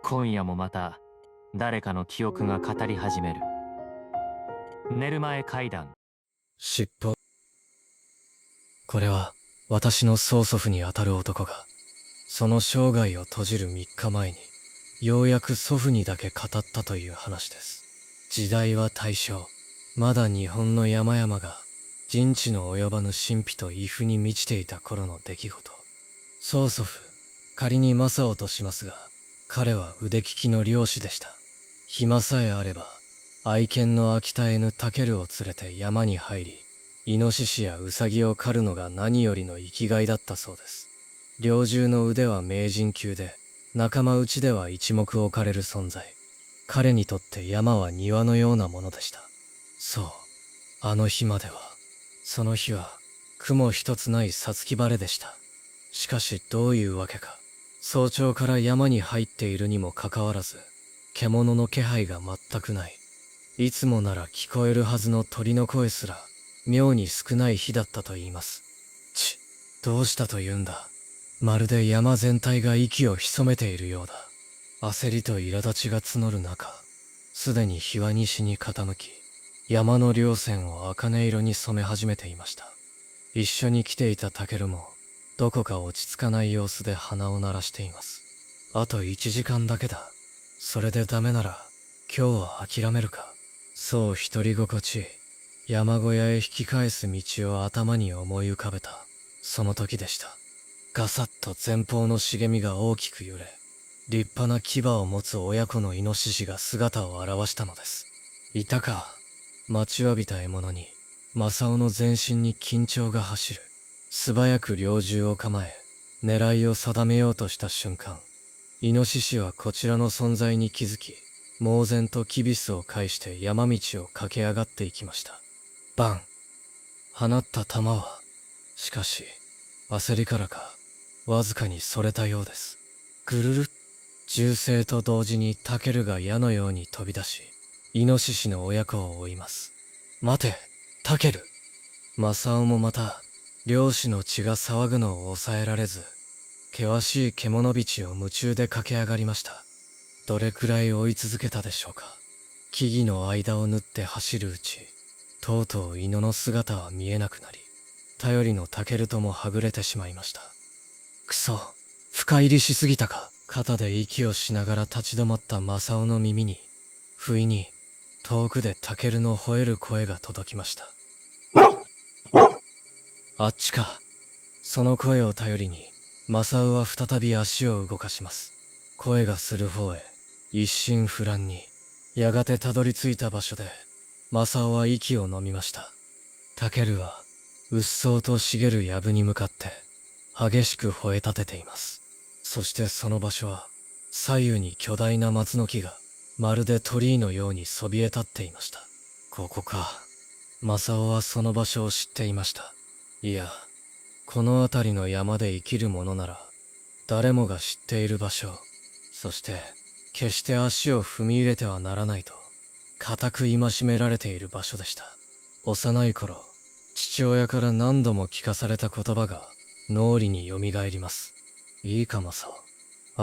今夜もまた誰かの記憶が語り始める。寝る前怪談。尻尾。これは私の曽祖父にあたる男がその生涯を閉じる3日前にようやく祖父にだけ語ったという話です。時代は大正。まだ日本の山々が人知の及ばぬ神秘と畏怖に満ちていた頃の出来事。曽祖父、仮に正雄としますが、彼は腕利きの猟師でした。暇さえあれば愛犬の秋田犬タケルを連れて山に入り、イノシシやウサギを狩るのが何よりの生きがいだったそうです。猟銃の腕は名人級で、仲間内では一目置かれる存在。彼にとって山は庭のようなものでした。そう、あの日までは。その日は雲一つない五月晴れでした。しかしどういうわけか、早朝から山に入っているにもかかわらず、獣の気配が全くない。いつもなら聞こえるはずの鳥の声すら、妙に少ない日だったと言います。どうしたというんだ。まるで山全体が息を潜めているようだ。焦りと苛立ちが募る中、すでに日は西に傾き、山の稜線を茜色に染め始めていました。一緒に来ていたタケルも、どこか落ち着かない様子で鼻を鳴らしています。あと1時間だけだ。それでダメなら、今日は諦めるか。そう独り心地、山小屋へ引き返す道を頭に思い浮かべた、その時でした。ガサッと前方の茂みが大きく揺れ、立派な牙を持つ親子のイノシシが姿を現したのです。いたか。待ちわびた獲物に、正雄の全身に緊張が走る。素早く猟銃を構え、狙いを定めようとした瞬間、イノシシはこちらの存在に気づき、猛然とキビスを返して山道を駆け上がっていきました。バン。放った弾は、しかし、焦りからか、わずかにそれたようです。ぐるる。銃声と同時にタケルが矢のように飛び出し、イノシシの親子を追います。待て、タケル。正雄もまた、猟師の血が騒ぐのを抑えられず、険しい獣道を夢中で駆け上がりました。どれくらい追い続けたでしょうか。木々の間を縫って走るうち、とうとう犬の姿は見えなくなり、頼りのタケルともはぐれてしまいました。くそ、深入りしすぎたか。肩で息をしながら立ち止まった正雄の耳に、不意に、遠くでタケルの吠える声が届きました。あっちか。その声を頼りに、正雄は再び足を動かします。声がする方へ、一心不乱に、やがてたどり着いた場所で、正雄は息を飲みました。タケルは、うっそうと茂る藪に向かって、激しく吠え立てています。そしてその場所は、左右に巨大な松の木が、まるで鳥居のようにそびえ立っていました。ここか。正雄はその場所を知っていました。いや、この辺りの山で生きる者なら、誰もが知っている場所。そして、決して足を踏み入れてはならないと、固く戒められている場所でした。幼い頃、父親から何度も聞かされた言葉が脳裏に蘇ります。いいか正雄。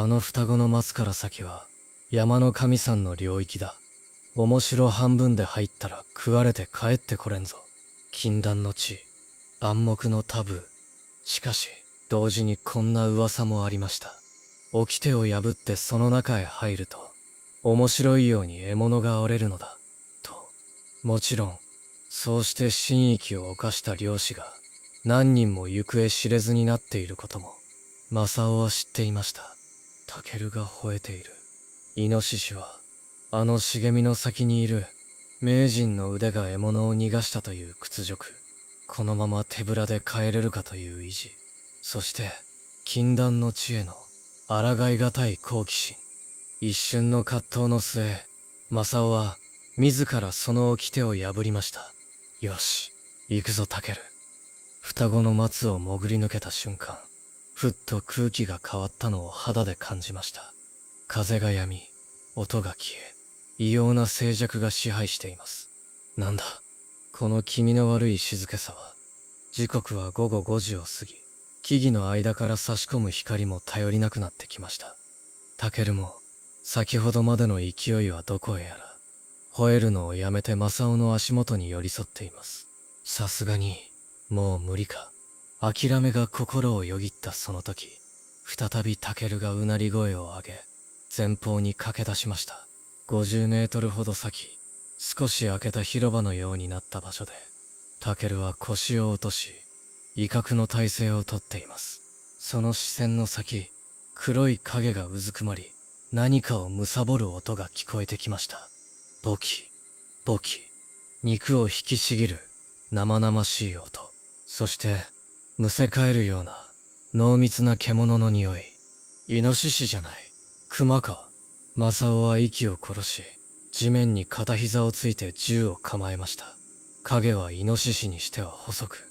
あの双子の松から先は、山の神さんの領域だ。面白半分で入ったら食われて帰ってこれんぞ。禁断の地、暗黙のタブー。しかし、同時にこんな噂もありました。掟を破ってその中へ入ると、面白いように獲物が折れるのだ。と。もちろん、そうして神域を犯した猟師が、何人も行方知れずになっていることも、正雄は知っていました。タケルが吠えている。イノシシは、あの茂みの先にいる、名人の腕が獲物を逃がしたという屈辱。このまま手ぶらで帰れるかという意地。そして、禁断の地への、抗いがたい好奇心。一瞬の葛藤の末、正雄は、自らその掟を破りました。よし、行くぞタケル。双子の松を潜り抜けた瞬間、ふっと空気が変わったのを肌で感じました。風が止み、音が消え、異様な静寂が支配しています。なんだ、この気味の悪い静けさは。時刻は午後5時を過ぎ、木々の間から差し込む光も頼りなくなってきました。タケルも、先ほどまでの勢いはどこへやら。吠えるのをやめて正雄の足元に寄り添っています。さすがに、もう無理か。諦めが心をよぎったその時、再びタケルがうなり声を上げ、前方に駆け出しました。50メートルほど先、少し開けた広場のようになった場所で、タケルは腰を落とし、威嚇の体勢をとっています。その視線の先、黒い影がうずくまり、何かを貪る音が聞こえてきました。ボキ、ボキ、肉を引きちぎる生々しい音。そして、むせ返るような濃密な獣の匂い。イノシシじゃない。熊か。正雄は息を殺し、地面に片膝をついて銃を構えました。影はイノシシにしては細く、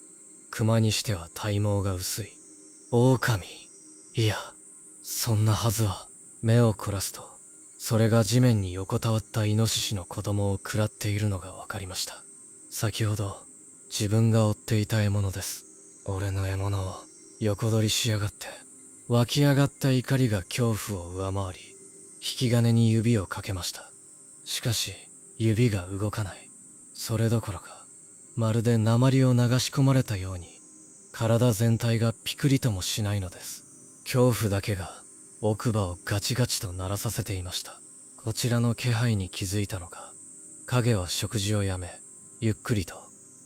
熊にしては体毛が薄い。狼。いや、そんなはずは。目を凝らすと、それが地面に横たわったイノシシの子供を食らっているのがわかりました。先ほど、自分が追っていた獲物です。俺の獲物を横取りしやがって。湧き上がった怒りが恐怖を上回り、引き金に指をかけました。しかし、指が動かない。それどころか、まるで鉛を流し込まれたように、体全体がピクリともしないのです。恐怖だけが、奥歯をガチガチと鳴らさせていました。こちらの気配に気づいたのか、影は食事をやめ、ゆっくりと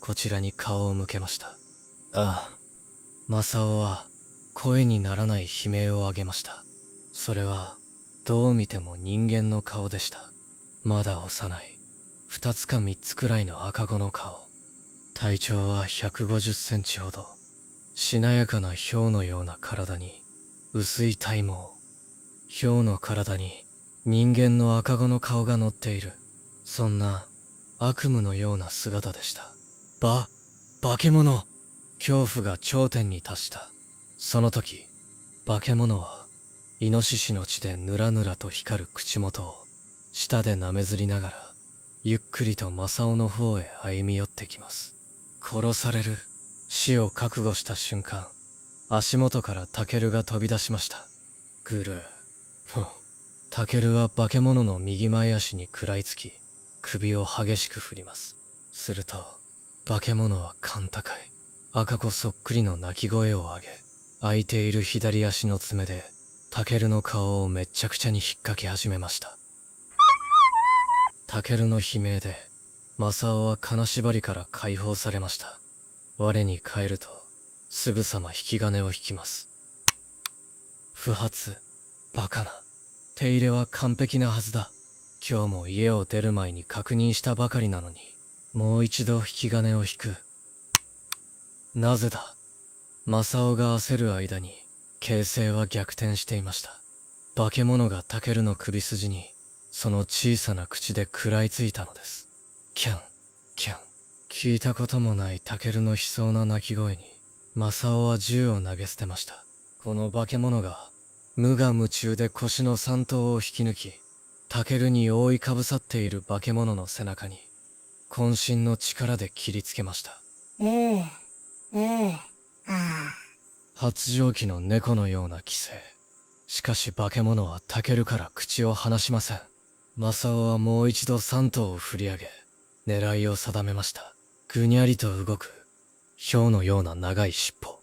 こちらに顔を向けました。ああ、正雄は声にならない悲鳴を上げました。それはどう見ても人間の顔でした。まだ幼い、2つか3つくらいの赤子の顔。体長は150センチほど。しなやかな豹のような体に薄い体毛。豹の体に人間の赤子の顔が乗っている。そんな悪夢のような姿でした。化け物。恐怖が頂点に達した。その時、化け物はイノシシの血でぬらぬらと光る口元を舌で舐めずりながらゆっくりと正雄の方へ歩み寄ってきます。殺される死を覚悟した瞬間、足元からタケルが飛び出しました。ぐるタケルは化け物の右前足に食らいつき、首を激しく振ります。すると、化け物は甲高い、赤子そっくりの鳴き声を上げ、空いている左足の爪で、タケルの顔をめっちゃくちゃに引っかき始めました。タケルの悲鳴で、正雄は金縛りから解放されました。我に返ると、すぐさま引き金を引きます。不発、バカな。手入れは完璧なはずだ。今日も家を出る前に確認したばかりなのに、もう一度引き金を引く。なぜだ。正雄が焦る間に、形勢は逆転していました。化け物がタケルの首筋に、その小さな口で食らいついたのです。キャン、キャン。聞いたこともないタケルの悲壮な鳴き声に、正雄は銃を投げ捨てました。この化け物が、無我夢中で腰の三頭を引き抜き、タケルに覆いかぶさっている化け物の背中に、渾身の力で切りつけました。発情期の猫のような気勢。しかし化け物はタケルから口を離しません。正雄はもう一度三頭を振り上げ、狙いを定めました。ぐにゃりと動く、豹のような長い尻尾。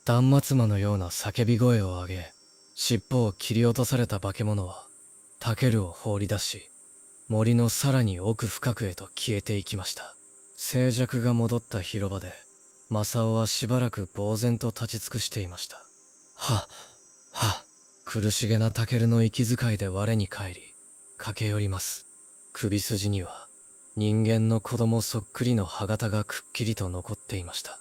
断末魔のような叫び声を上げ、尻尾を切り落とされた化け物は、タケルを放り出し、森のさらに奥深くへと消えていきました。静寂が戻った広場で、正雄はしばらく呆然と立ち尽くしていました。苦しげなタケルの息遣いで我に返り、駆け寄ります。首筋には、人間の子供そっくりの歯型がくっきりと残っていました。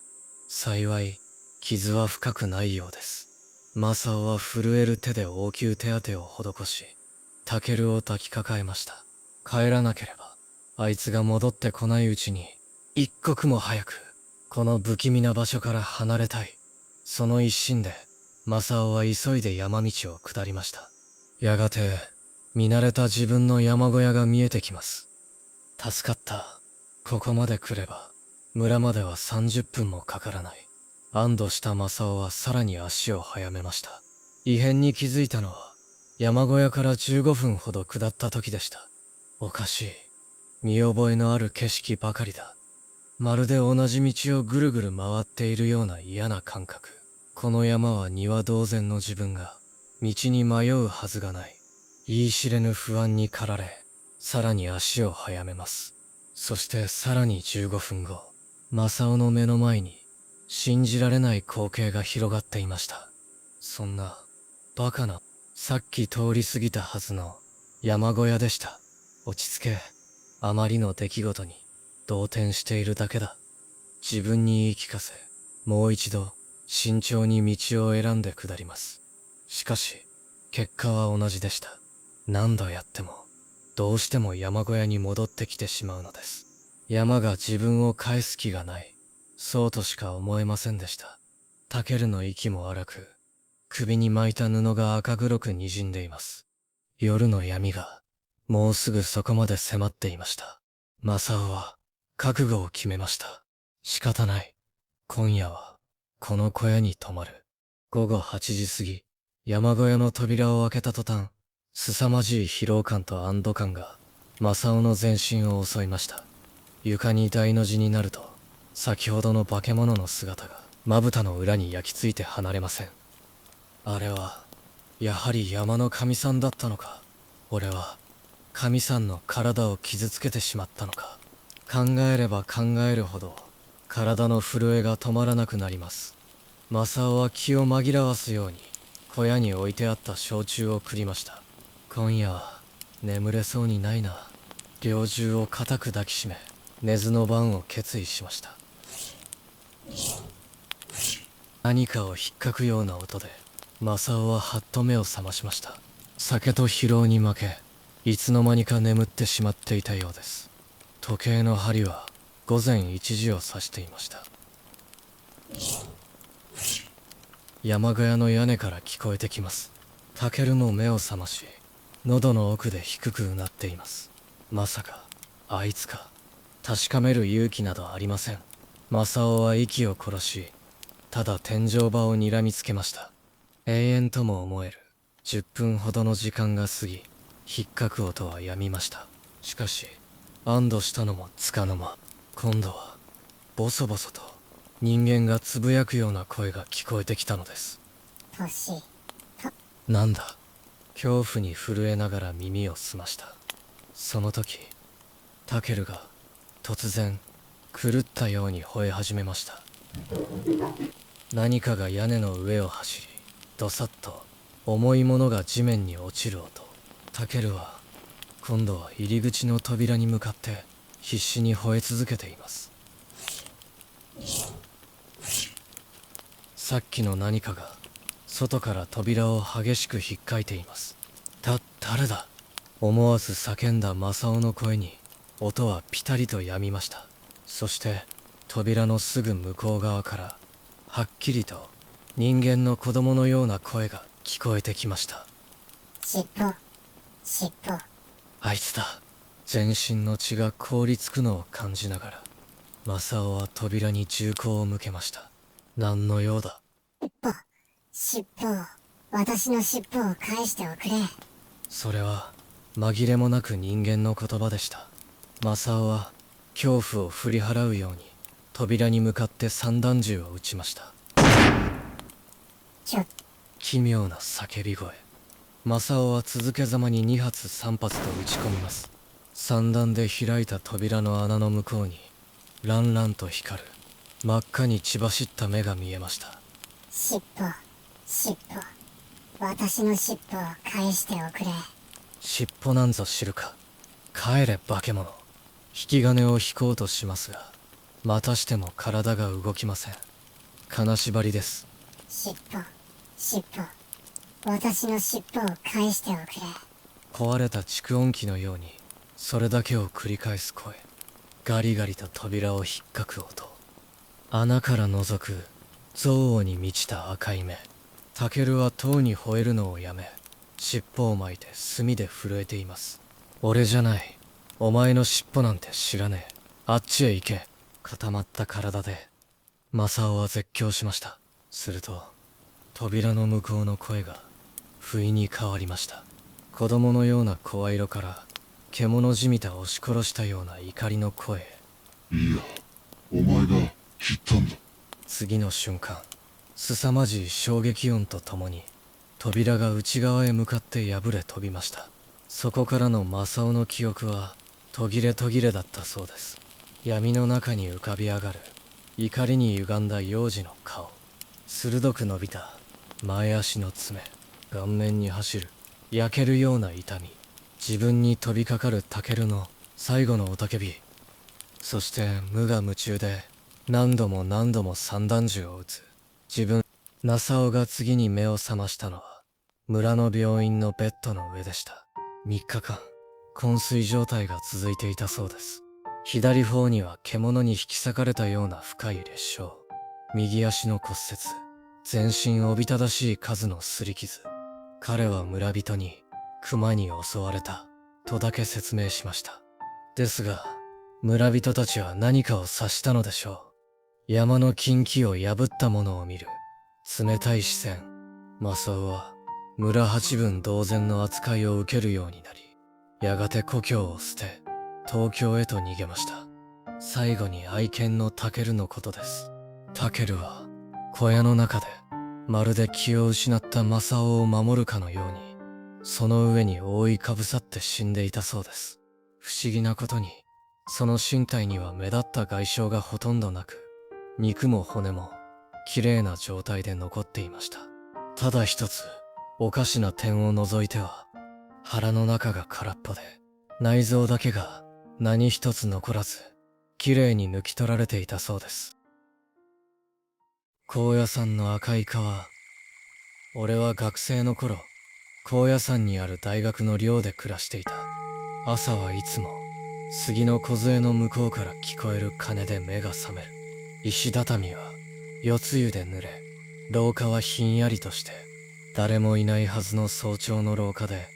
幸い、傷は深くないようです。正雄は震える手で応急手当てを施し、タケルを抱きかかえました。帰らなければ、あいつが戻ってこないうちに、一刻も早く、この不気味な場所から離れたい。その一心で、正雄は急いで山道を下りました。やがて、見慣れた自分の山小屋が見えてきます。助かった。ここまで来れば、村までは30分もかからない。安堵した正雄はさらに足を速めました。異変に気づいたのは山小屋から15分ほど下った時でした。おかしい。見覚えのある景色ばかりだ。まるで同じ道をぐるぐる回っているような嫌な感覚。この山は庭同然の自分が道に迷うはずがない。言い知れぬ不安に駆られ、さらに足を速めます。そしてさらに15分後、正雄の目の前に信じられない光景が広がっていました。そんなバカな、さっき通り過ぎたはずの山小屋でした。落ち着け。あまりの出来事に動転しているだけだ。自分に言い聞かせ、もう一度慎重に道を選んで下ります。しかし、結果は同じでした。何度やっても、どうしても山小屋に戻ってきてしまうのです。山が自分を返す気がない。そうとしか思えませんでした。タケルの息も荒く、首に巻いた布が赤黒く滲んでいます。夜の闇が、もうすぐそこまで迫っていました。正雄は、覚悟を決めました。仕方ない。今夜は、この小屋に泊まる。午後8時過ぎ、山小屋の扉を開けた途端、凄まじい疲労感と安堵感が、正雄の全身を襲いました。床に大の字になると、先ほどの化け物の姿が、まぶたの裏に焼き付いて離れません。あれは、やはり山の神さんだったのか。俺は、神さんの体を傷つけてしまったのか。考えれば考えるほど、体の震えが止まらなくなります。正雄は気を紛らわすように、小屋に置いてあった焼酎を繰りました。今夜は、眠れそうにないな。猟銃を固く抱きしめ、寝ずの番を決意しました。何かをひっかくような音で、正雄ははっと目を覚ましました。酒と疲労に負け、いつの間にか眠ってしまっていたようです。時計の針は午前1時を指していました。山小屋の屋根から聞こえてきます。タケルも目を覚まし、喉の奥で低くうなっています。まさか、あいつか。確かめる勇気などありません。正雄は息を殺し、ただ天井場を睨みつけました。永遠とも思える10分ほどの時間が過ぎ、ひっかく音は止みました。しかし、安堵したのもつかの間、今度は、ボソボソと人間がつぶやくような声が聞こえてきたのです。なんだ。恐怖に震えながら耳を澄ました。その時、タケルが突然狂ったように吠え始めました。何かが屋根の上を走り、どさっと重いものが地面に落ちる音。タケルは今度は入り口の扉に向かって必死に吠え続けています。さっきの何かが外から扉を激しくひっかいています。誰だ。思わず叫んだ正雄の声に音はピタリと止みました。そして扉のすぐ向こう側からはっきりと人間の子供のような声が聞こえてきました。尻尾。あいつだ。全身の血が凍りつくのを感じながら正雄は扉に銃口を向けました。何の用だ。尻尾を、私の尻尾を返しておくれ。それは紛れもなく人間の言葉でした。正雄は恐怖を振り払うように扉に向かって散弾銃を撃ちました。奇妙な叫び声。正雄は続けざまに2発3発と撃ち込みます。散弾で開いた扉の穴の向こうにランランと光る真っ赤に血走った目が見えました。尻尾。私の尻尾を返しておくれ。尻尾なんぞ知るか。帰れ化け物。引き金を引こうとしますが、またしても体が動きません。金縛りです。尻尾。私の尻尾を返しておくれ。壊れた蓄音機のように、それだけを繰り返す声。ガリガリと扉をひっかく音。穴から覗く、憎悪に満ちた赤い目。タケルはとうに吠えるのをやめ、尻尾を巻いて墨で震えています。俺じゃない。お前の尻尾なんて知らねえ。あっちへ行け。固まった体で、正雄は絶叫しました。すると、扉の向こうの声が、不意に変わりました。子供のような声色から、獣じみた押し殺したような怒りの声へ。いや、お前が切ったんだ。次の瞬間、凄まじい衝撃音とともに、扉が内側へ向かって破れ飛びました。そこからの正雄の記憶は、途切れ途切れだったそうです。闇の中に浮かび上がる、怒りに歪んだ幼児の顔。鋭く伸びた、前足の爪。顔面に走る、焼けるような痛み。自分に飛びかかるタケルの最後の雄たけび。そして無我夢中で何度も何度も散弾銃を撃つ。自分、正雄が次に目を覚ましたのは村の病院のベッドの上でした。3日間、昏睡状態が続いていたそうです。左方には獣に引き裂かれたような深い裂傷。右足の骨折。全身おびただしい数の擦り傷。彼は村人に熊に襲われたとだけ説明しました。ですが、村人たちは何かを察したのでしょう。山の禁忌を破ったものを見る冷たい視線。正雄は村八分同然の扱いを受けるようになり、やがて故郷を捨て東京へと逃げました。最後に愛犬のタケルのことです。タケルは小屋の中でまるで気を失った正雄を守るかのように、その上に覆いかぶさって死んでいたそうです。不思議なことに、その身体には目立った外傷がほとんどなく、肉も骨も綺麗な状態で残っていました。ただ一つ、おかしな点を除いては、腹の中が空っぽで、内臓だけが何一つ残らず、綺麗に抜き取られていたそうです。高野山の赤い川。俺は学生の頃、高野山にある大学の寮で暮らしていた。朝はいつも、杉の梢の向こうから聞こえる鐘で目が覚める。石畳は、夜露で濡れ、廊下はひんやりとして、誰もいないはずの早朝の廊下で、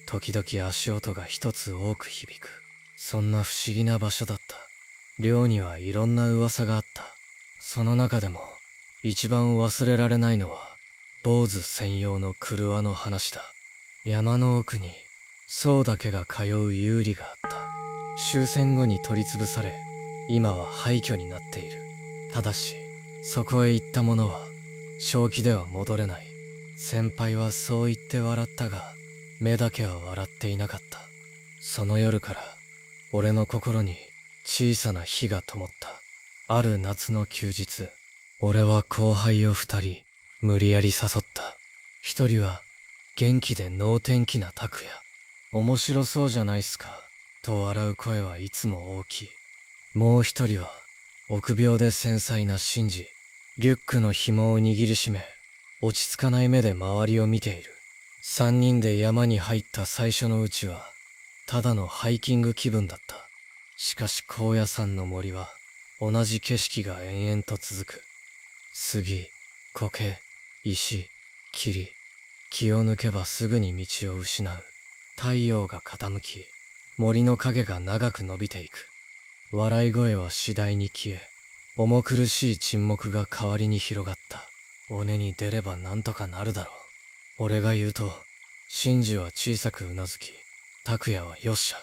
時々足音が一つ多く響く。そんな不思議な場所だった。寮にはいろんな噂があった。その中でも、一番忘れられないのは、坊主専用の廓の話だ。山の奥に、僧だけが通う有利があった。終戦後に取り潰され、今は廃墟になっている。ただし、そこへ行った者は、正気では戻れない。先輩はそう言って笑ったが、目だけは笑っていなかった。その夜から、俺の心に小さな火が灯った。ある夏の休日、俺は後輩を2人、無理やり誘った。1人は、元気で能天気な拓也。面白そうじゃないっすか、と笑う声はいつも大きい。もう1人は、臆病で繊細なシンジ。リュックの紐を握りしめ、落ち着かない目で周りを見ている。3人で山に入った最初のうちは、ただのハイキング気分だった。しかし高野山の森は、同じ景色が延々と続く。杉、苔、石、霧。気を抜けばすぐに道を失う。太陽が傾き、森の影が長く伸びていく。笑い声は次第に消え、重苦しい沈黙が代わりに広がった。尾根に出ればなんとかなるだろう。俺が言うと、シンジは小さくうなずき、拓也はよっしゃ、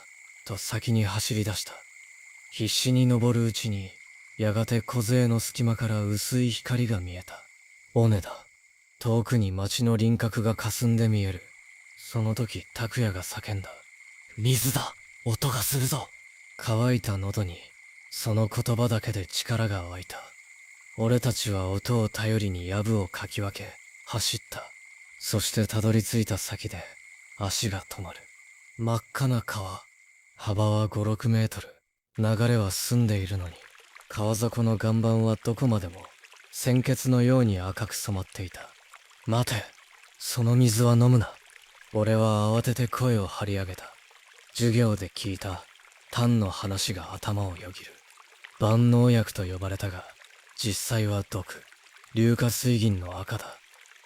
と先に走り出した。必死に登るうちに、やがて梢の隙間から薄い光が見えた。尾根だ。遠くに町の輪郭が霞んで見える。その時拓也が叫んだ。水だ、音がするぞ。乾いた喉に、その言葉だけで力が湧いた。俺たちは音を頼りに藪をかき分け、走った。そしてたどり着いた先で、足が止まる。真っ赤な川。幅は5、6メートル。流れは澄んでいるのに、川底の岩盤はどこまでも、鮮血のように赤く染まっていた。待て、その水は飲むな。俺は慌てて声を張り上げた。授業で聞いた、丹の話が頭をよぎる。万能薬と呼ばれたが、実際は毒。硫化水銀の赤だ。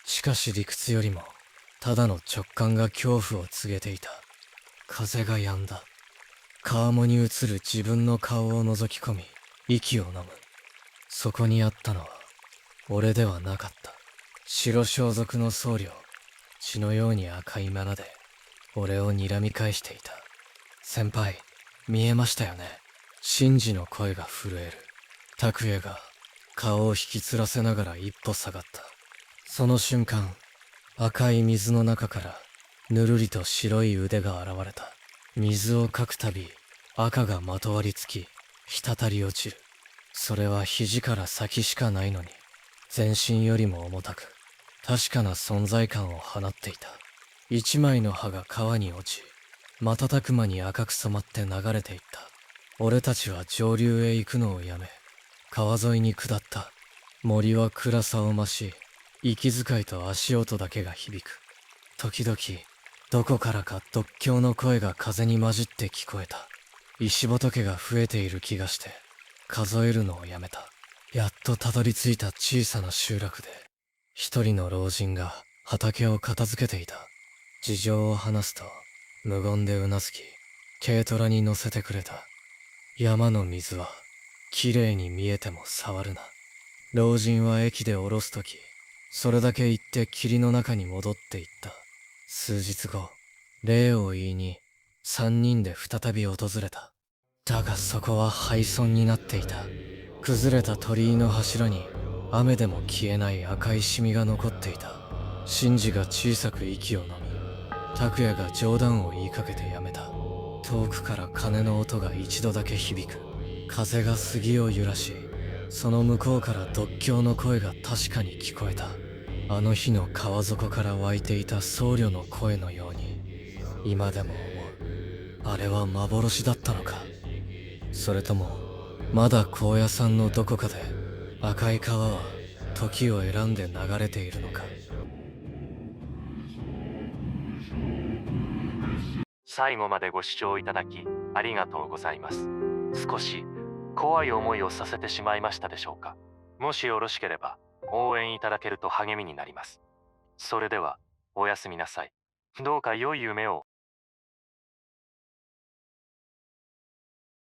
しかし理屈よりも、ただの直感が恐怖を告げていた。風が止んだ。川面に映る自分の顔を覗き込み、息を飲む。そこにあったのは、俺ではなかった。白装束の僧侶、血のように赤い眼で俺を睨み返していた。先輩、見えましたよね。シンジの声が震える。拓也が顔を引きつらせながら一歩下がった。その瞬間、赤い水の中からぬるりと白い腕が現れた。水をかくたび赤がまとわりつき滴り落ちる。それは肘から先しかないのに全身よりも重たく確かな存在感を放っていた。一枚の葉が川に落ち瞬く間に赤く染まって流れていった。俺たちは上流へ行くのをやめ川沿いに下った。森は暗さを増し息遣いと足音だけが響く。時々どこからか独協の声が風に混じって聞こえた。石仏が増えている気がして数えるのをやめた。やっとたどり着いた小さな集落で一人の老人が畑を片付けていた。事情を話すと無言でうなずき軽トラに乗せてくれた。山の水はきれいに見えても触るな。老人は駅で降ろすときそれだけ言って霧の中に戻っていった。数日後、礼を言いに三人で再び訪れた。だがそこは廃村になっていた。崩れた鳥居の柱に雨でも消えない赤いシミが残っていた。シンジが小さく息を飲み、拓也が冗談を言いかけてやめた。遠くから鐘の音が一度だけ響く。風が杉を揺らし、その向こうから独協の声が確かに聞こえた。あの日の川底から湧いていた僧侶の声のように今でも思う。あれは幻だったのか、それともまだ高野山のどこかで赤い川は時を選んで流れているのか。最後までご視聴いただきありがとうございます。少し怖い思いをさせてしまいましたでしょうか。もしよろしければ応援いただけると励みになります。それではおやすみなさい。どうか良い夢を。